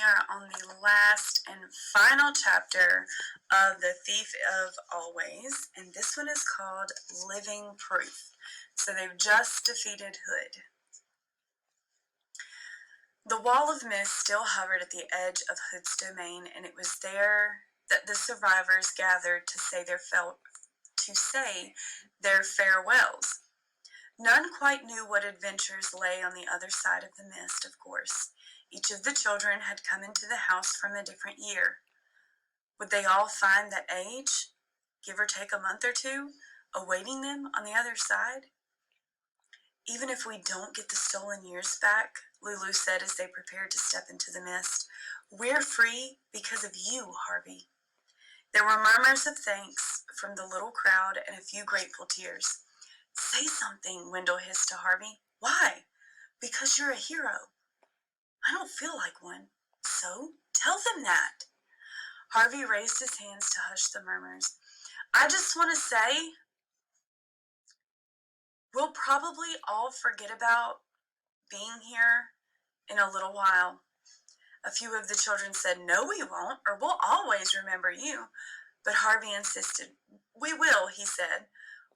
we are on the last and final chapter of The Thief of Always, and this one is called Living Proof. So they've just defeated Hood. The wall of mist still hovered at the edge of Hood's domain, and it was there that the survivors gathered to say their farewells. None quite knew what adventures lay on the other side of the mist, of course. Each of the children had come into the house from a different year. Would they all find that age, give or take a month or two, awaiting them on the other side? Even if we don't get the stolen years back, Lulu said as they prepared to step into the mist, we're free because of you, Harvey. There were murmurs of thanks from the little crowd and a few grateful tears. Say something, Wendell hissed to Harvey. Why? Because you're a hero. I don't feel like one. So, tell them that. Harvey raised his hands to hush the murmurs. I just want to say, we'll probably all forget about being here in a little while. A few of the children said, no, we won't, or we'll always remember you. But Harvey insisted. We will, he said.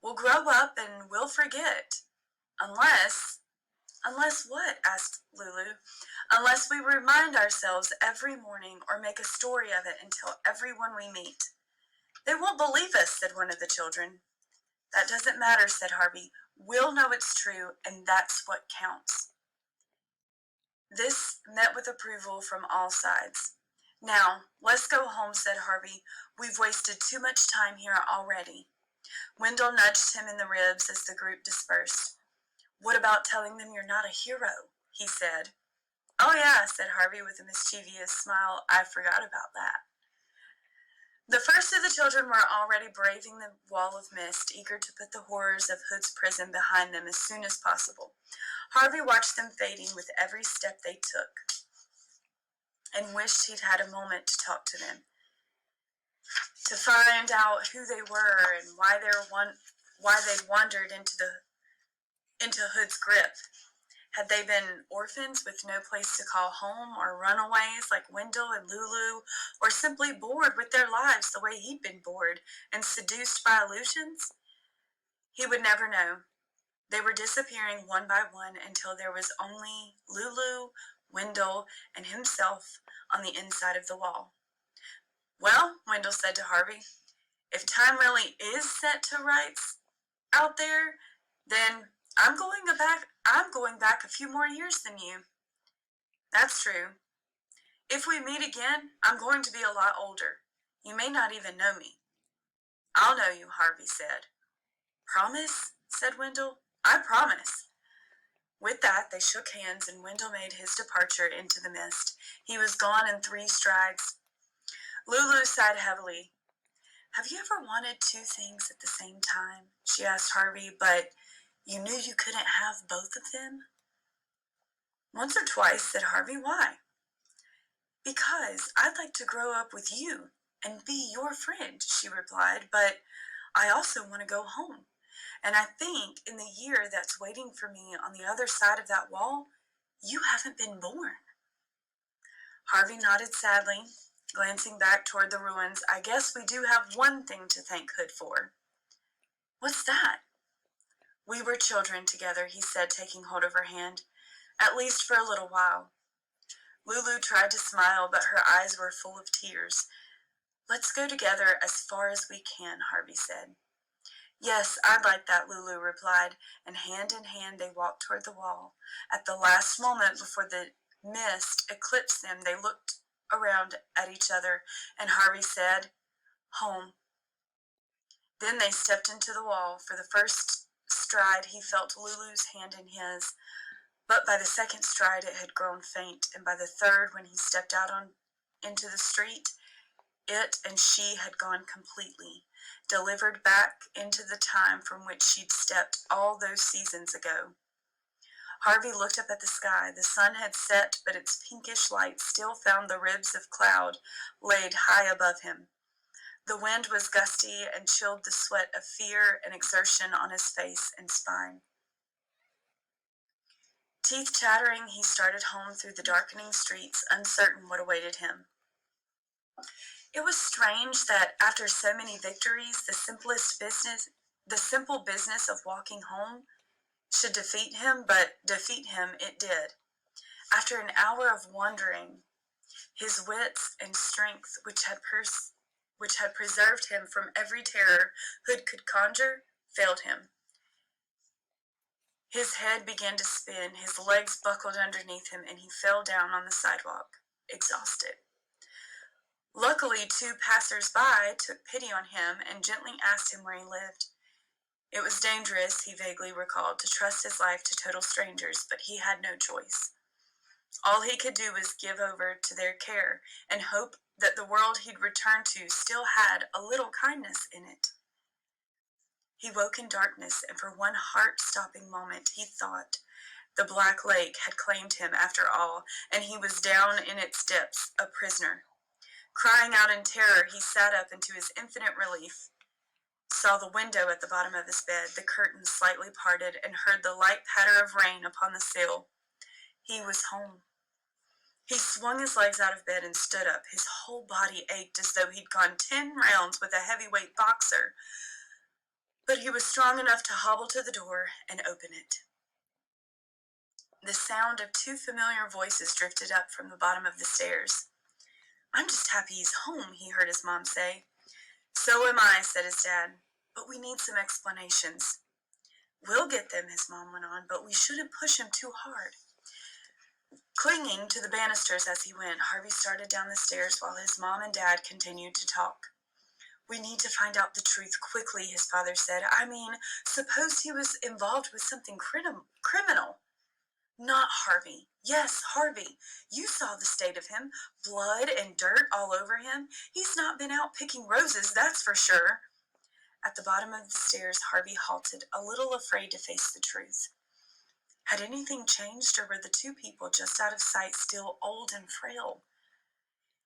We'll grow up and we'll forget. Unless what? Asked Lulu. Unless we remind ourselves every morning or make a story of it and tell everyone we meet. They won't believe us, said one of the children. That doesn't matter, said Harvey. We'll know it's true, and that's what counts. This met with approval from all sides. Now, let's go home, said Harvey. We've wasted too much time here already. Wendell nudged him in the ribs as the group dispersed. What about telling them you're not a hero? He said. Oh yeah, said Harvey with a mischievous smile. I forgot about that. The first of the children were already braving the wall of mist, eager to put the horrors of Hood's prison behind them as soon as possible. Harvey watched them fading with every step they took and wished he'd had a moment to talk to them, to find out who they were and why they'd wandered into Hood's grip. Had they been orphans with no place to call home, or runaways like Wendell and Lulu, or simply bored with their lives the way he'd been bored and seduced by illusions? He would never know. They were disappearing one by one until there was only Lulu, Wendell, and himself on the inside of the wall. Well, Wendell said to Harvey, if time really is set to rights out there, then I'm going back a few more years than you. That's true. If we meet again, I'm going to be a lot older. You may not even know me. I'll know you, Harvey said. Promise? Said Wendell. I promise. With that, they shook hands, and Wendell made his departure into the mist. He was gone in 3 strides. Lulu sighed heavily. Have you ever wanted 2 things at the same time? She asked Harvey, but you knew you couldn't have both of them? Once or twice, said Harvey. Why? Because I'd like to grow up with you and be your friend, she replied, but I also want to go home. And I think in the year that's waiting for me on the other side of that wall, you haven't been born. Harvey nodded sadly, glancing back toward the ruins. I guess we do have one thing to thank Hood for. What's that? We were children together, he said, taking hold of her hand, at least for a little while. Lulu tried to smile, but her eyes were full of tears. Let's go together as far as we can, Harvey said. Yes, I'd like that, Lulu replied, and hand in hand they walked toward the wall. At the last moment before the mist eclipsed them, they looked around at each other, and Harvey said, home. Then they stepped into the wall. For the first stride, he felt Lulu's hand in his, but by the second stride it had grown faint, and by the third, when he stepped out into the street, it and she had gone completely, delivered back into the time from which she'd stepped all those seasons ago. Harvey looked up at the sky. The sun had set, but its pinkish light still found the ribs of cloud laid high above him. The wind was gusty and chilled the sweat of fear and exertion on his face and spine. Teeth chattering, he started home through the darkening streets, uncertain what awaited him. It was strange that after so many victories, the simple business of walking home should defeat him, but defeat him it did. After an hour of wandering, his wits and strength, which had preserved him from every terror Hood could conjure, failed him. His head began to spin, his legs buckled underneath him, and he fell down on the sidewalk, exhausted. Luckily, 2 passers-by took pity on him and gently asked him where he lived. It was dangerous, he vaguely recalled, to trust his life to total strangers, but he had no choice. All he could do was give over to their care and hope that the world he'd returned to still had a little kindness in it. He woke in darkness, and for one heart-stopping moment he thought the Black Lake had claimed him after all, and he was down in its depths, a prisoner. Crying out in terror, he sat up and to his infinite relief saw the window at the bottom of his bed, the curtains slightly parted, and heard the light patter of rain upon the sill. He was home. He swung his legs out of bed and stood up. His whole body ached as though he'd gone 10 rounds with a heavyweight boxer. But he was strong enough to hobble to the door and open it. The sound of 2 familiar voices drifted up from the bottom of the stairs. "I'm just happy he's home," he heard his mom say. "So am I," said his dad, "but we need some explanations." "We'll get them," his mom went on, "but we shouldn't push him too hard." Clinging to the banisters as he went, Harvey started down the stairs while his mom and dad continued to talk. "We need to find out the truth quickly," his father said. "I mean, suppose he was involved with something criminal." "Not Harvey." "Yes, Harvey. You saw the state of him. Blood and dirt all over him. He's not been out picking roses, that's for sure." At the bottom of the stairs, Harvey halted, a little afraid to face the truth. Had anything changed, or were the 2 people just out of sight still old and frail?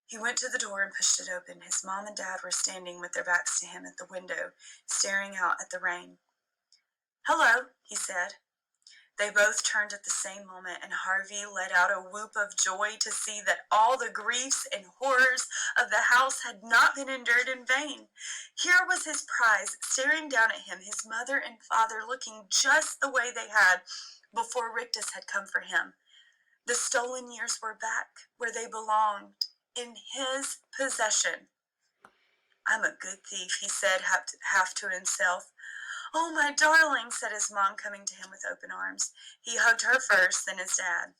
He went to the door and pushed it open. His mom and dad were standing with their backs to him at the window, staring out at the rain. "Hello," he said. They both turned at the same moment, and Harvey let out a whoop of joy to see that all the griefs and horrors of the house had not been endured in vain. Here was his prize, staring down at him, his mother and father looking just the way they had before Rictus had come for him. The stolen years were back, where they belonged, in his possession. "I'm a good thief," he said, half to himself. "Oh, my darling," said his mom, coming to him with open arms. He hugged her first, then his dad.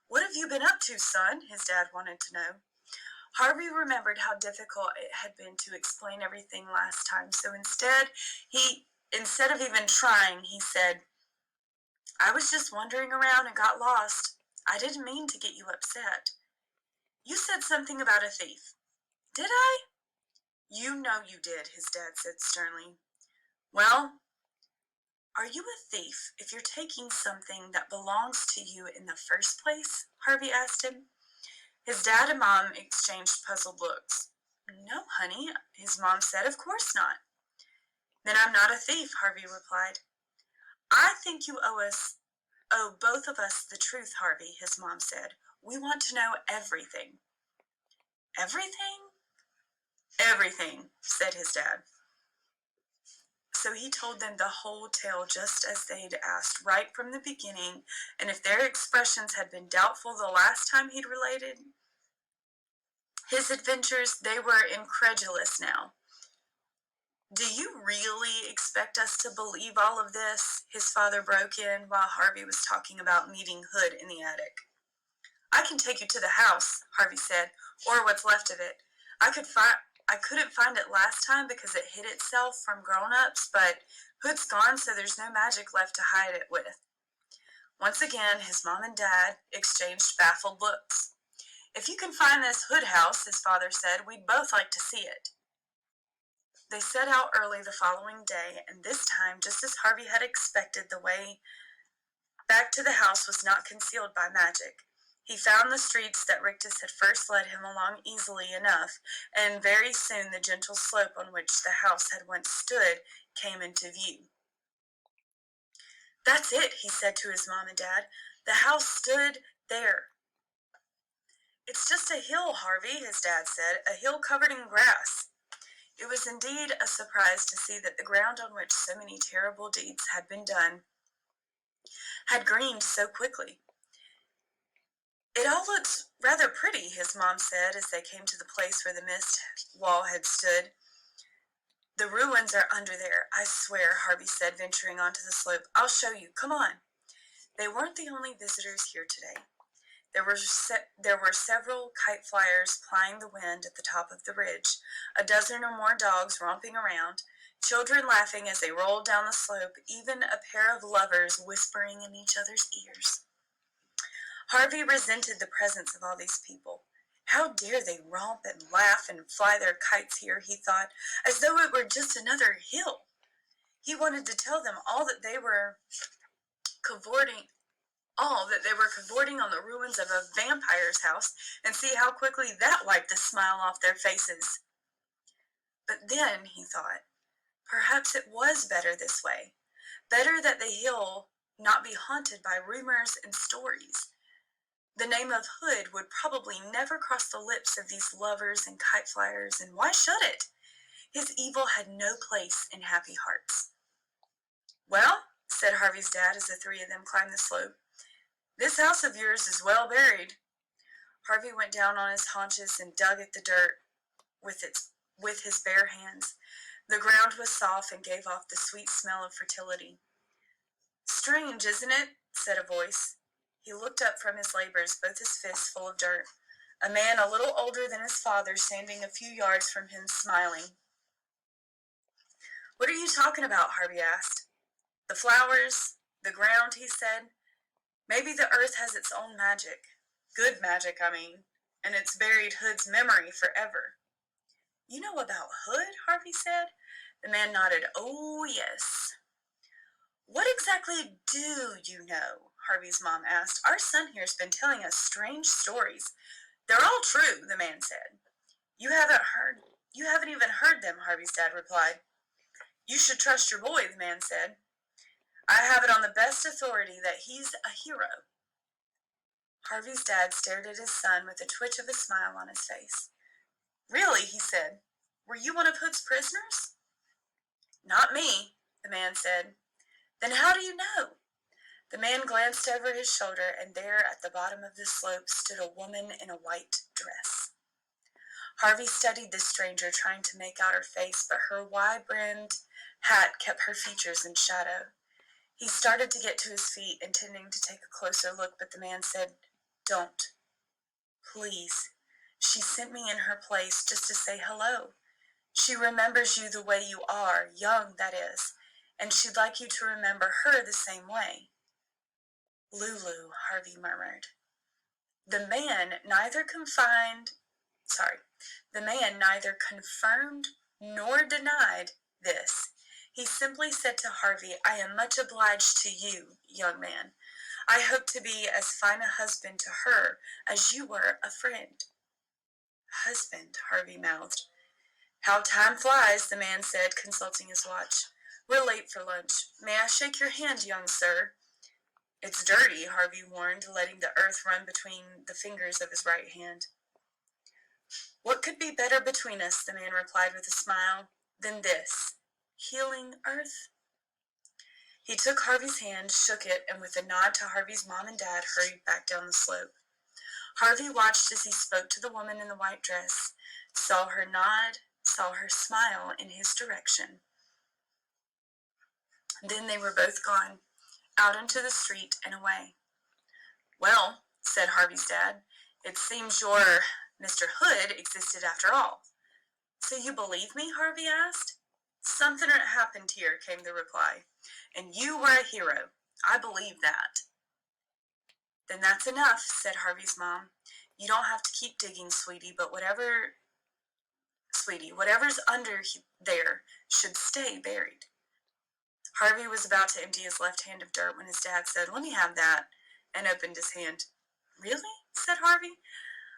"What have you been up to, son?" his dad wanted to know. Harvey remembered how difficult it had been to explain everything last time, so instead of even trying, he said, "I was just wandering around and got lost. I didn't mean to get you upset." "You said something about a thief." "Did I?" "You know you did," his dad said sternly. "Well, are you a thief if you're taking something that belongs to you in the first place?" Harvey asked him. His dad and mom exchanged puzzled looks. "No, honey," his mom said, "of course not." "Then I'm not a thief," Harvey replied. "I think you owe both of us the truth, Harvey," his mom said. "We want to know everything." "Everything?" "Everything," said his dad. So he told them the whole tale just as they'd asked right from the beginning, and if their expressions had been doubtful the last time he'd related his adventures, they were incredulous now. "Do you really expect us to believe all of this?" his father broke in while Harvey was talking about meeting Hood in the attic. "I can take you to the house," Harvey said, "or what's left of it. I couldn't find it last time because it hid itself from grown-ups, but Hood's gone, so there's no magic left to hide it with." Once again, his mom and dad exchanged baffled looks. "If you can find this Hood house," his father said, "we'd both like to see it." They set out early the following day, and this time, just as Harvey had expected, the way back to the house was not concealed by magic. He found the streets that Rictus had first led him along easily enough, and very soon the gentle slope on which the house had once stood came into view. "That's it," he said to his mom and dad. The house stood there. "It's just a hill, Harvey," his dad said, "a hill covered in grass." It was indeed a surprise to see that the ground on which so many terrible deeds had been done had greened so quickly. "It all looks rather pretty," his mom said as they came to the place where the mist wall had stood. "The ruins are under there, I swear," Harvey said, venturing onto the slope. "I'll show you. Come on." They weren't the only visitors here today. There were several kite flyers plying the wind at the top of the ridge, a dozen or more dogs romping around, children laughing as they rolled down the slope, even a pair of lovers whispering in each other's ears. Harvey resented the presence of all these people. How dare they romp and laugh and fly their kites here, he thought, as though it were just another hill. He wanted to tell them all that they were cavorting on the ruins of a vampire's house and see how quickly that wiped the smile off their faces. But then, he thought, perhaps it was better this way. Better that the hill not be haunted by rumors and stories. The name of Hood would probably never cross the lips of these lovers and kite flyers, and why should it? His evil had no place in happy hearts. "Well," said Harvey's dad as the three of them climbed the slope, "this house of yours is well buried." Harvey went down on his haunches and dug at the dirt with his bare hands. The ground was soft and gave off the sweet smell of fertility. "Strange, isn't it?" said a voice. He looked up from his labors, both his fists full of dirt. A man a little older than his father, standing a few yards from him, smiling. "What are you talking about?" Harvey asked. "The flowers, the ground," he said. "Maybe the earth has its own magic. Good magic, I mean. And it's buried Hood's memory forever." "You know about Hood?" Harvey said. The man nodded. "Oh, yes." "What exactly do you know?" Harvey's mom asked. "Our son here's been telling us strange stories." "They're all true," the man said. You haven't even heard them," Harvey's dad replied. "You should trust your boy," the man said. "I have it on the best authority that he's a hero." Harvey's dad stared at his son with a twitch of a smile on his face. "Really?" he said. "Were you one of Hood's prisoners?" "Not me," the man said. "Then how do you know?" The man glanced over his shoulder, and there at the bottom of the slope stood a woman in a white dress. Harvey studied this stranger, trying to make out her face, but her wide-brimmed hat kept her features in shadow. He started to get to his feet, intending to take a closer look, but the man said, "Don't. Please. She sent me in her place just to say hello. She remembers you the way you are, young, that is, and she'd like you to remember her the same way." "Lulu," Harvey murmured. The man neither confirmed nor denied this. He simply said to Harvey, "I am much obliged to you, young man. I hope to be as fine a husband to her as you were a friend." "Husband," Harvey mouthed. "How time flies," the man said, consulting his watch. "We're late for lunch. May I shake your hand, young sir?" "It's dirty," Harvey warned, letting the earth run between the fingers of his right hand. "What could be better between us," the man replied with a smile, "than this? Healing earth?" He took Harvey's hand, shook it, and with a nod to Harvey's mom and dad, hurried back down the slope. Harvey watched as he spoke to the woman in the white dress, saw her nod, saw her smile in his direction. Then they were both gone, out into the street and away. "Well," said Harvey's dad, "it seems your Mr. Hood existed after all." "So you believe me?" Harvey asked. "Something happened here," came the reply. "And you were a hero. I believe that." "Then that's enough," said Harvey's mom. "You don't have to keep digging, sweetie, whatever's under there should stay buried." Harvey was about to empty his left hand of dirt when his dad said, "Let me have that," and opened his hand. "Really?" said Harvey.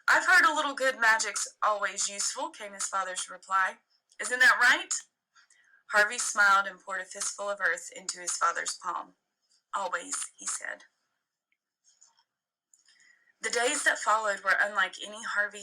"I've heard a little good magic's always useful," came his father's reply. "Isn't that right?" Harvey smiled and poured a fistful of earth into his father's palm. "Always," he said. The days that followed were unlike any Harvey